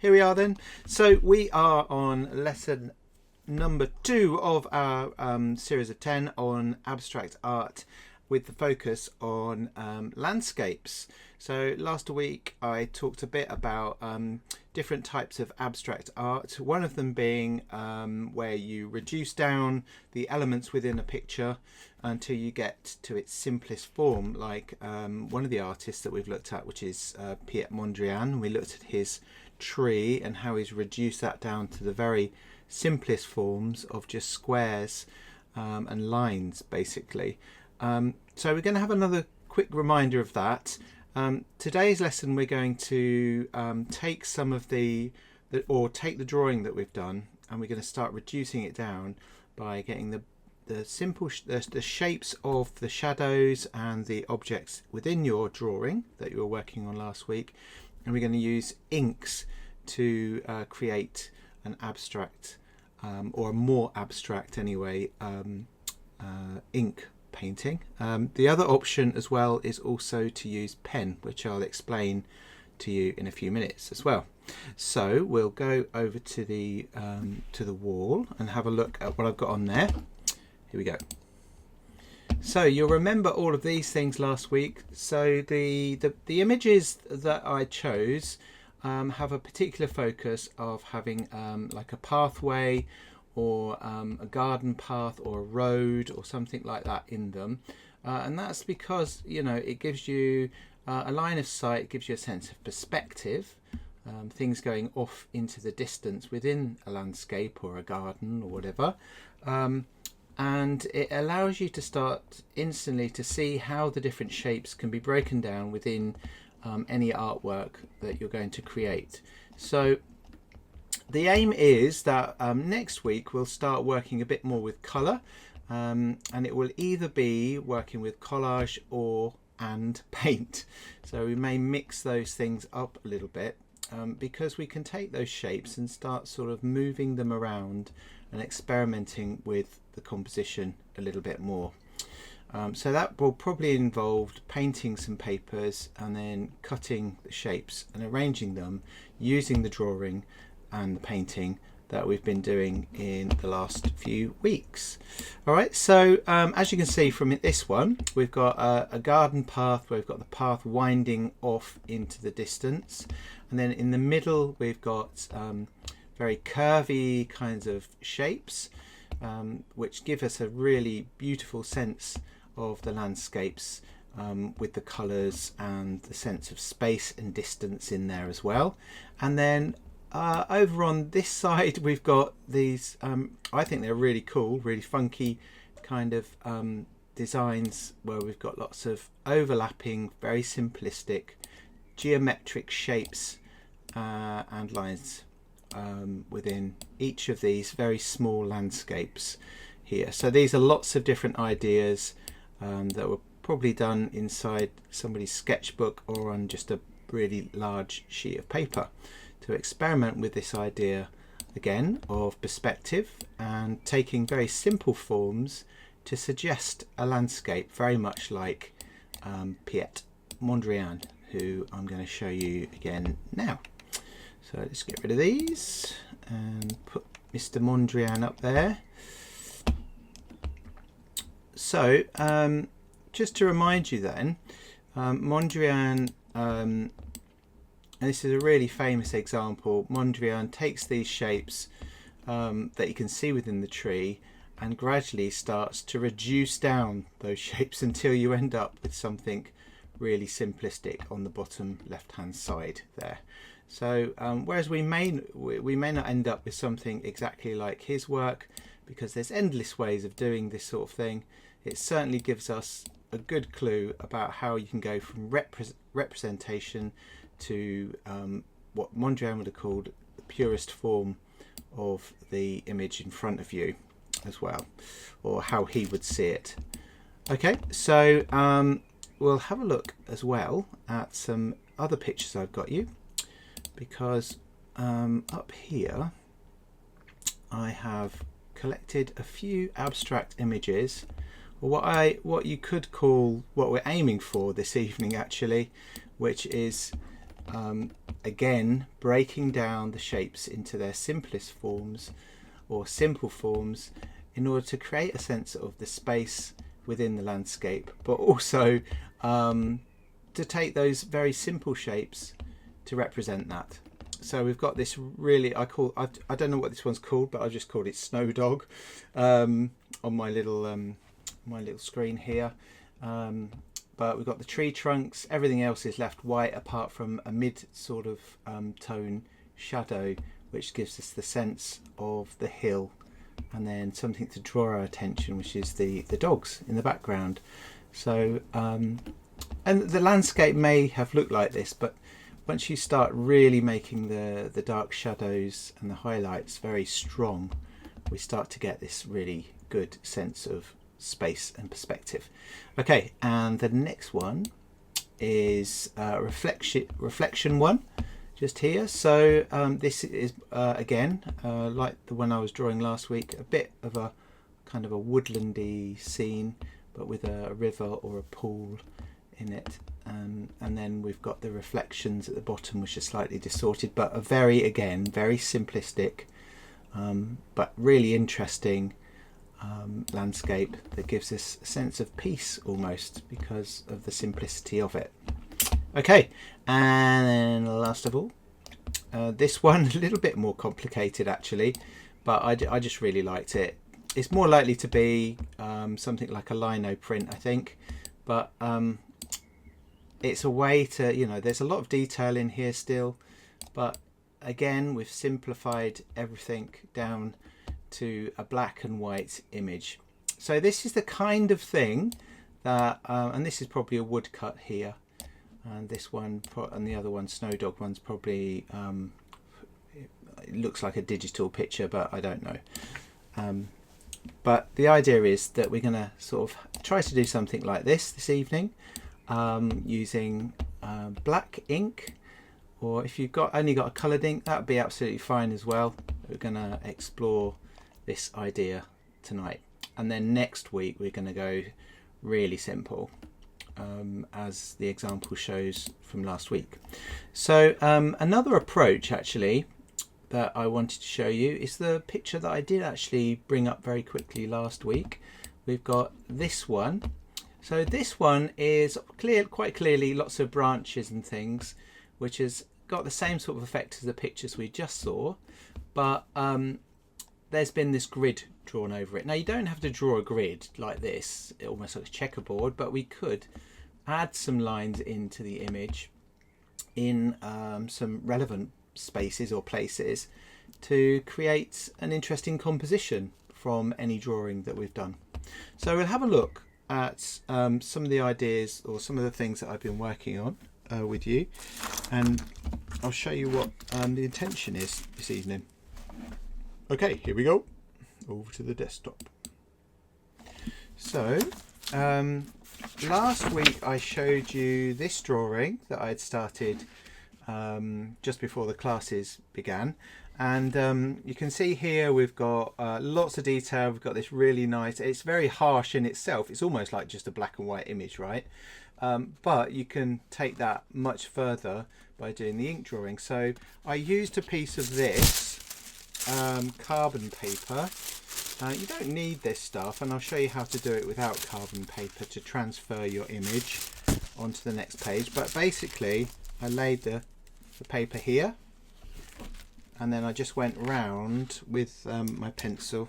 here we are then. So we are on lesson number 2 of our series of 10 on abstract art, with the focus on landscapes. So last week I talked a bit about different types of abstract art, one of them being where you reduce down the elements within a picture until you get to its simplest form, like one of the artists that we've looked at, which is Piet Mondrian. We looked at his tree and how he's reduced that down to the very simplest forms of just squares and lines, basically. So we're going to have another quick reminder of that. Today's lesson we're going to take some of take the drawing that we've done, and we're going to start reducing it down by getting the simple the shapes of the shadows and the objects within your drawing that you were working on last week, and we're going to use inks to create an abstract or a more abstract anyway ink painting. The other option as well is also to use pen, which I'll explain to you in a few minutes as well. So we'll go over to the wall and have a look at what I've got on there. Here we go. So you'll remember all of these things last week. So the images that I chose have a particular focus of having like a pathway or a garden path or a road or something like that in them, and that's because, you know, it gives you a line of sight, it gives you a sense of perspective, things going off into the distance within a landscape or a garden or whatever, and it allows you to start instantly to see how the different shapes can be broken down within any artwork that you're going to create. So the aim is that next week we'll start working a bit more with colour, and it will either be working with collage and paint. So we may mix those things up a little bit, because we can take those shapes and start sort of moving them around and experimenting with the composition a little bit more. So that will probably involve painting some papers and then cutting the shapes and arranging them using the drawing and the painting that we've been doing in the last few weeks. All right, so as you can see from this one, we've got a garden path where we've got the path winding off into the distance, and then in the middle we've got very curvy kinds of shapes, which give us a really beautiful sense of the landscapes, with the colours and the sense of space and distance in there as well. And then over on this side we've got these, I think they're really cool, really funky kind of designs, where we've got lots of overlapping, very simplistic geometric shapes and lines within each of these very small landscapes here. So these are lots of different ideas that were probably done inside somebody's sketchbook or on just a really large sheet of paper, to experiment with this idea again of perspective and taking very simple forms to suggest a landscape, very much like Piet Mondrian, who I'm going to show you again now. So let's get rid of these and put Mr. Mondrian up there. So just to remind you then, Mondrian, and this is a really famous example, Mondrian takes these shapes that you can see within the tree and gradually starts to reduce down those shapes until you end up with something really simplistic on the bottom left hand side there. So whereas we may not end up with something exactly like his work, because there's endless ways of doing this sort of thing, it certainly gives us a good clue about how you can go from representation to what Mondrian would have called the purest form of the image in front of you as well, or how he would see it. Okay, so we'll have a look as well at some other pictures I've got you, because up here I have collected a few abstract images, or what you could call, what we're aiming for this evening actually, which is again breaking down the shapes into their simplest forms or simple forms in order to create a sense of the space within the landscape, but also to take those very simple shapes to represent that. So we've got this really, I don't know what this one's called, but I've just called it Snow Dog on my little screen here. But we've got the tree trunks, everything else is left white apart from a mid sort of tone shadow, which gives us the sense of the hill, and then something to draw our attention, which is the dogs in the background. So and the landscape may have looked like this, but once you start really making the dark shadows and the highlights very strong, we start to get this really good sense of space and perspective. Okay, and the next one is reflection one, just here. So this is again like the one I was drawing last week, a bit of a kind of a woodlandy scene, but with a river or a pool in it, and then we've got the reflections at the bottom, which are slightly distorted, but a very simplistic but really interesting landscape that gives us a sense of peace almost because of the simplicity of it. Okay, and then last of all, this one a little bit more complicated actually, but I just really liked it. It's more likely to be something like a lino print, I think, but it's a way to, you know, there's a lot of detail in here still, but again we've simplified everything down to a black and white image. So this is the kind of thing that and this is probably a woodcut here, and this one and the other one, Snow Dog one's probably it looks like a digital picture, but I don't know. But the idea is that we're going to sort of try to do something like this evening, using black ink, or if you've only got a coloured ink, that would be absolutely fine as well. We're going to explore this idea tonight, and then next week we're going to go really simple, as the example shows from last week. So another approach actually that I wanted to show you is the picture that I did actually bring up very quickly last week. We've got this one. So this one is quite clearly lots of branches and things, which has got the same sort of effect as the pictures we just saw, but there's been this grid drawn over it. Now you don't have to draw a grid like this, it almost looks checkerboard, but we could add some lines into the image in some relevant spaces or places to create an interesting composition from any drawing that we've done. So we'll have a look at some of the ideas or some of the things that I've been working on with you, and I'll show you what the intention is this evening. Okay, here we go, over to the desktop. So last week I showed you this drawing that I'd started just before the classes began, and you can see here we've got lots of detail. We've got this really nice, it's very harsh in itself, it's almost like just a black and white image, right? But you can take that much further by doing the ink drawing. So I used a piece of this carbon paper. You don't need this stuff, and I'll show you how to do it without carbon paper to transfer your image onto the next page. But basically I laid the paper here, and then I just went round with my pencil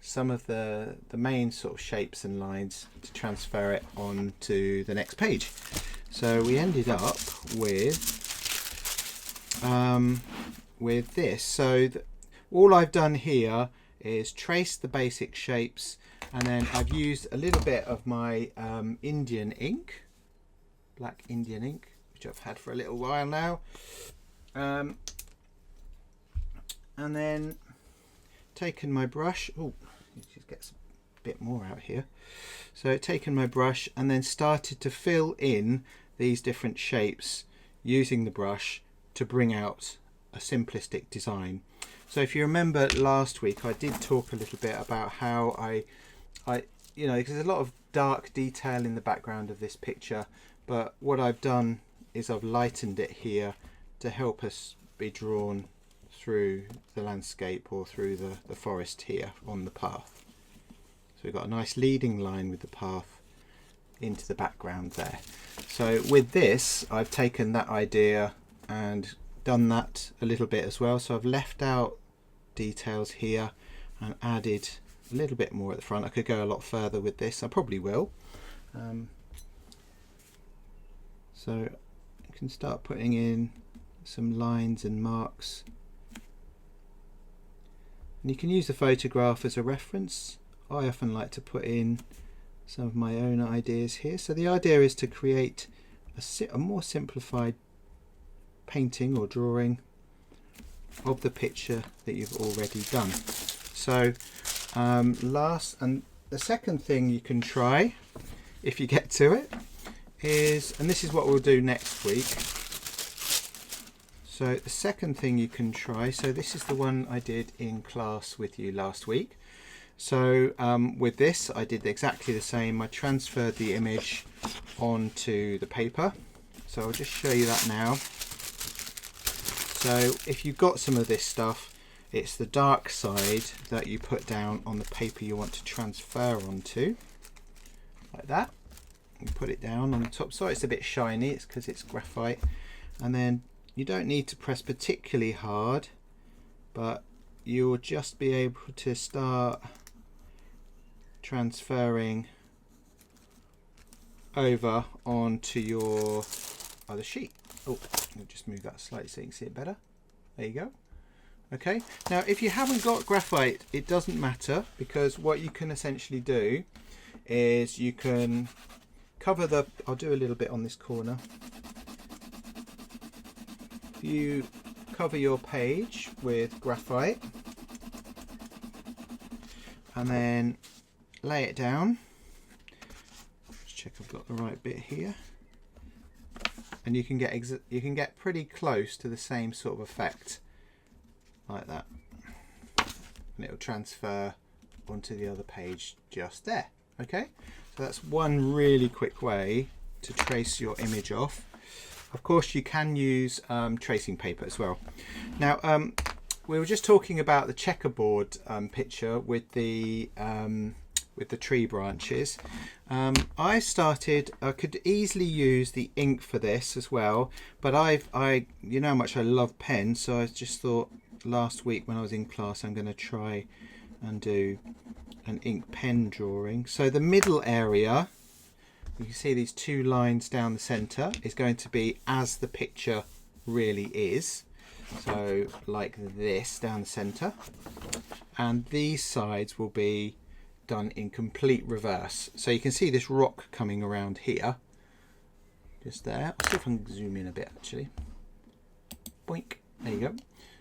some of the main sort of shapes and lines to transfer it on to the next page. So we ended up with this. So all I've done here is trace the basic shapes, and then I've used a little bit of my Indian ink, black Indian ink, which I've had for a little while now, and then taken my brush. Oh, it just gets a bit more out here. So taken my brush and then started to fill in these different shapes using the brush to bring out a simplistic design. So if you remember last week, I did talk a little bit about how I you know, because there's a lot of dark detail in the background of this picture, but what I've done is I've lightened it here to help us be drawn through the landscape or through the forest here on the path. So we've got a nice leading line with the path into the background there. So with this, I've taken that idea and done that a little bit as well. So I've left out details here and added a little bit more at the front. I could go a lot further with this. I probably will. So you can start putting in some lines and marks. And you can use the photograph as a reference. I often like to put in some of my own ideas here. So the idea is to create a more simplified painting or drawing of the picture that you've already done. So the second thing you can try, if you get to it, is, and this is what we'll do next week. So the second thing you can try, so this is the one I did in class with you last week. So with this, I did exactly the same. I transferred the image onto the paper. So I'll just show you that now. So if you've got some of this stuff, it's the dark side that you put down on the paper you want to transfer onto, like that. You put it down on the top. So it's a bit shiny, it's because it's graphite. And then you don't need to press particularly hard, but you'll just be able to start transferring over onto your other sheet. Oh, I'll just move that slightly so you can see it better. There you go. Okay, now if you haven't got graphite, it doesn't matter, because what you can essentially do is you can cover the, I'll do a little bit on this corner. You cover your page with graphite and then lay it down. Let's check I've got the right bit here. And you can get pretty close to the same sort of effect like that. And it'll transfer onto the other page just there. Okay, so that's one really quick way to trace your image off. Of course, you can use tracing paper as well. Now, we were just talking about the checkerboard picture with the tree branches. I could easily use the ink for this as well, but you know how much I love pens, so I just thought last week when I was in class, I'm going to try and do an ink pen drawing. So the middle area, you can see these two lines down the center, is going to be as the picture really is. So like this down the center, and these sides will be done in complete reverse. So you can see this rock coming around here, just there. I'll see if I can zoom in a bit actually. Boink, there you go.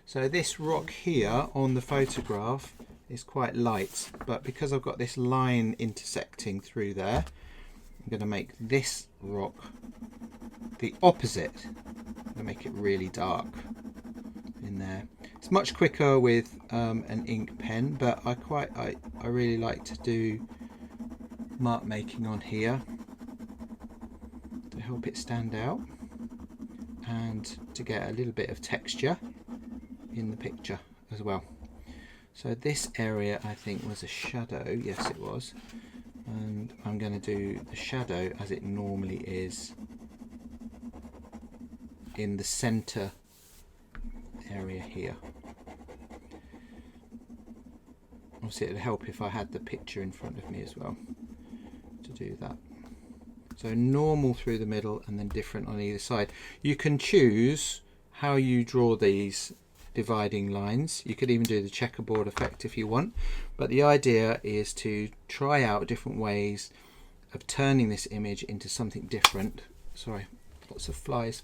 So this rock here on the photograph is quite light, but because I've got this line intersecting through there, I'm going to make this rock the opposite. I'm going to make it really dark in there. It's much quicker with an ink pen, but I really like to do mark making on here to help it stand out and to get a little bit of texture in the picture as well. So this area I think was a shadow, yes it was, and I'm going to do the shadow as it normally is in the center area here. Obviously it would help if I had the picture in front of me as well to do that. So normal through the middle and then different on either side. You can choose how you draw these dividing lines. You could even do the checkerboard effect if you want, but the idea is to try out different ways of turning this image into something different. Sorry, lots of flies.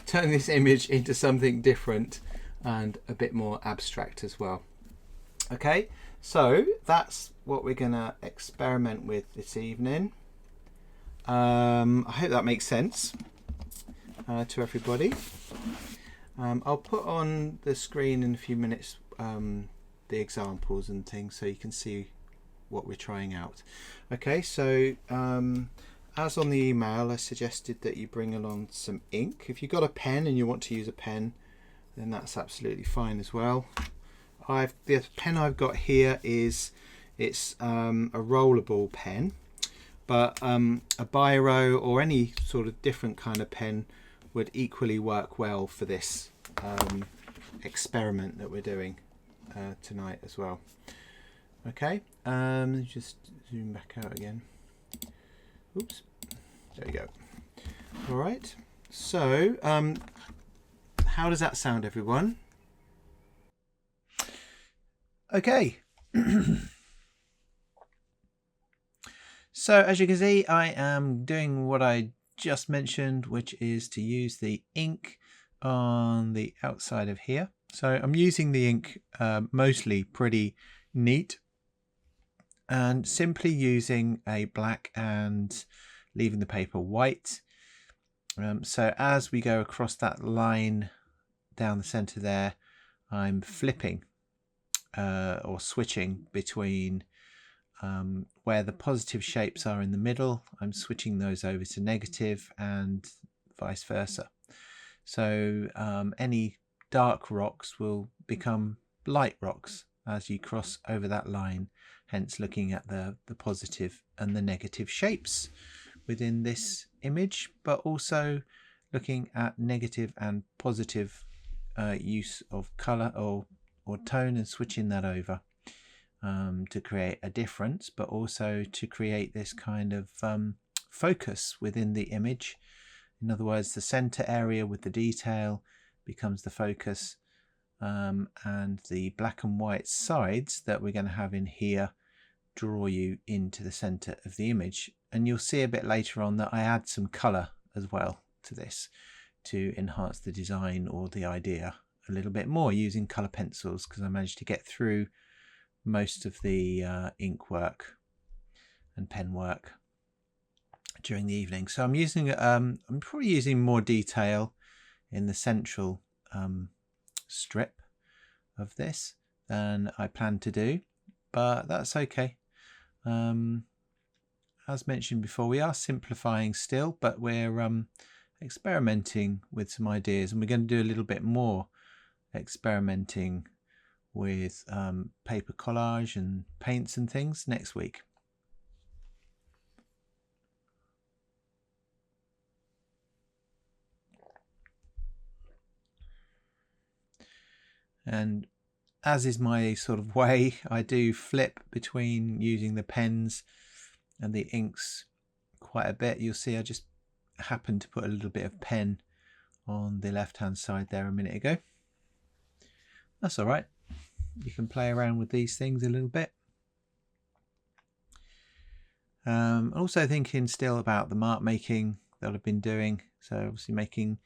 Turn this image into something different and a bit more abstract as well. Okay, so that's what we're gonna experiment with this evening. I hope that makes sense to everybody. I'll put on the screen in a few minutes the examples and things so you can see what we're trying out. Okay, so as on the email, I suggested that you bring along some ink. If you've got a pen and you want to use a pen, then that's absolutely fine as well. The pen I've got here it's a rollable pen, but a biro or any sort of different kind of pen would equally work well for this experiment that we're doing tonight as well. Okay, just zoom back out again. Oops, there we go. All right, so how does that sound, everyone? Okay. So as you can see, I am doing what I just mentioned, which is to use the ink on the outside of here. So I'm using the ink mostly pretty neat, and simply using a black and leaving the paper white. So as we go across that line down the center there, I'm flipping or switching between where the positive shapes are in the middle. I'm switching those over to negative and vice versa. So any dark rocks will become light rocks as you cross over that line, hence looking at the positive and the negative shapes within this image, but also looking at negative and positive use of color or tone and switching that over to create a difference, but also to create this kind of focus within the image. In other words, the center area with the detail becomes the focus, and the black and white sides that we're going to have in here draw you into the center of the image. And you'll see a bit later on that I add some color as well to this to enhance the design or the idea a little bit more using color pencils, because I managed to get through most of the ink work and pen work during the evening. So I'm using I'm probably using more detail in the central strip of this than I planned to do, but that's okay. As mentioned before, we are simplifying still, but we're experimenting with some ideas, and we're going to do a little bit more experimenting with paper collage and paints and things next week. And as is my sort of way, I do flip between using the pens and the inks quite a bit. You'll see I just happened to put a little bit of pen on the left hand side there a minute ago. That's all right. You can play around with these things a little bit. Also thinking still about the mark making that I've been doing. So obviously making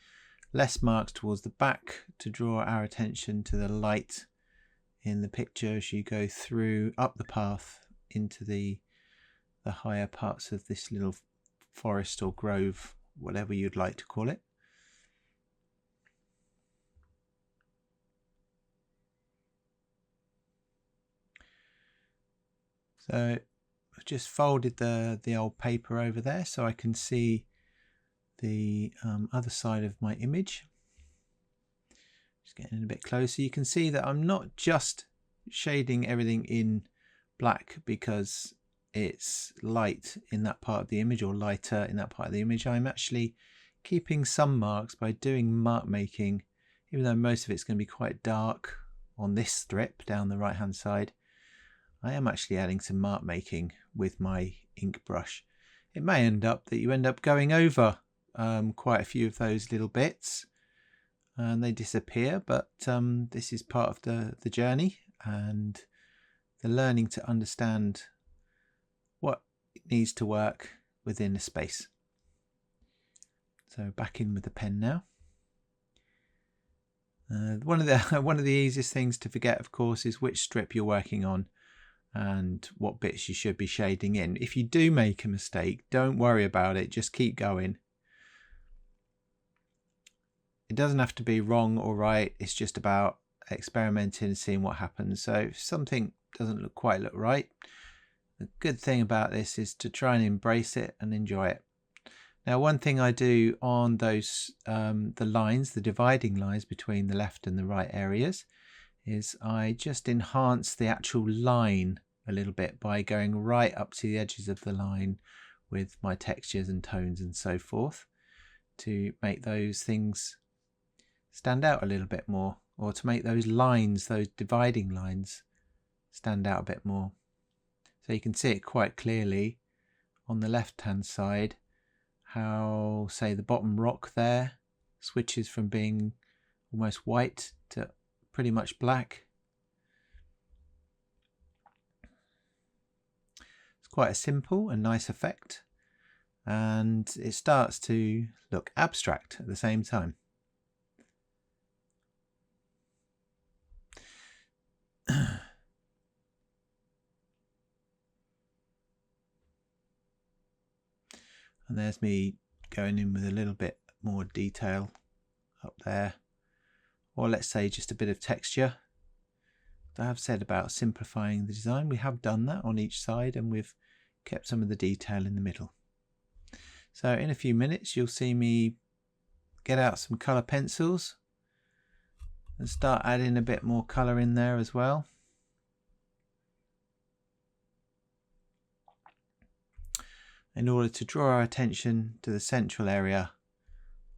less marks towards the back to draw our attention to the light in the picture as you go through up the path into the higher parts of this little forest or grove, whatever you'd like to call it. So I've just folded the old paper over there so I can see the other side of my image. Just getting a bit closer. You can see that I'm not just shading everything in black because it's light in that part of the image or lighter in that part of the image. I'm actually keeping some marks by doing mark making, even though most of it's going to be quite dark on this strip down the right hand side. I am actually adding some mark making with my ink brush. It may end up that you end up going over quite a few of those little bits and they disappear, but this is part of the journey and the learning to understand what needs to work within a space. So back in with the pen now. One of the easiest things to forget, of course, is which strip you're working on and what bits you should be shading in. If you do make a mistake, don't worry about it, just keep going. It doesn't have to be wrong or right, it's just about experimenting and seeing what happens. So if something doesn't quite look right, the good thing about this is to try and embrace it and enjoy it. Now, one thing I do on those, the lines, the dividing lines between the left and the right areas, is I just enhance the actual line a little bit by going right up to the edges of the line with my textures and tones and so forth, to make those things stand out a little bit more, or to make those lines, those dividing lines, stand out a bit more. So you can see it quite clearly on the left hand side how, say, the bottom rock there switches from being almost white to pretty much black. It's quite a simple and nice effect, and it starts to look abstract at the same time. And there's me going in with a little bit more detail up there, or let's say just a bit of texture. I have said about simplifying the design. We have done that on each side, and we've kept some of the detail in the middle. So in a few minutes you'll see me get out some colour pencils and start adding a bit more colour in there as well. In order to draw our attention to the central area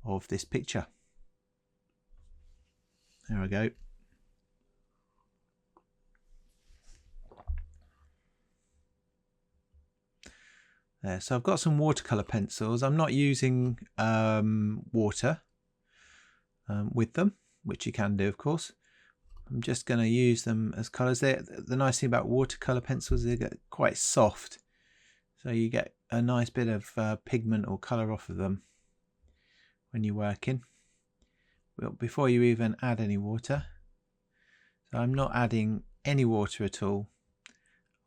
of this picture. There we go. There, so I've got some watercolour pencils. I'm not using water with them, which you can do, of course. I'm just going to use them as colours. The nice thing about watercolour pencils is they get quite soft, so you get a nice bit of pigment or colour off of them when you're working. Well, before you even add any water, so I'm not adding any water at all.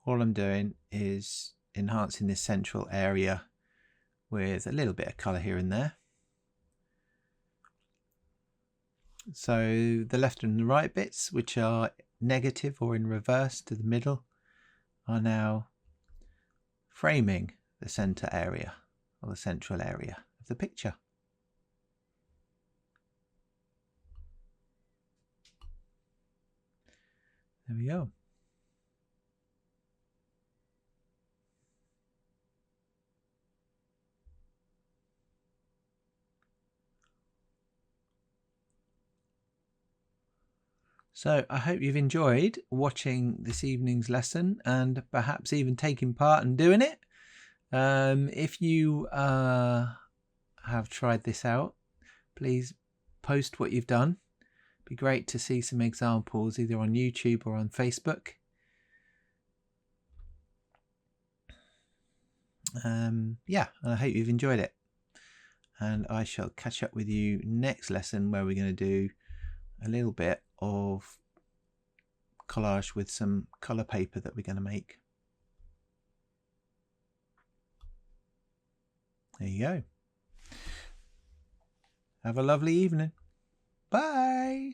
All I'm doing is enhancing this central area with a little bit of colour here and there. So the left and the right bits, which are negative or in reverse to the middle, are now framing the centre area, or the central area of the picture. There we go. So I hope you've enjoyed watching this evening's lesson and perhaps even taking part and doing it. If you have tried this out, please post what you've done. It'd be great to see some examples either on YouTube or on Facebook. Yeah, and I hope you've enjoyed it. And I shall catch up with you next lesson, where we're going to do a little bit of collage with some colour paper that we're going to make. There you go. Have a lovely evening. Bye.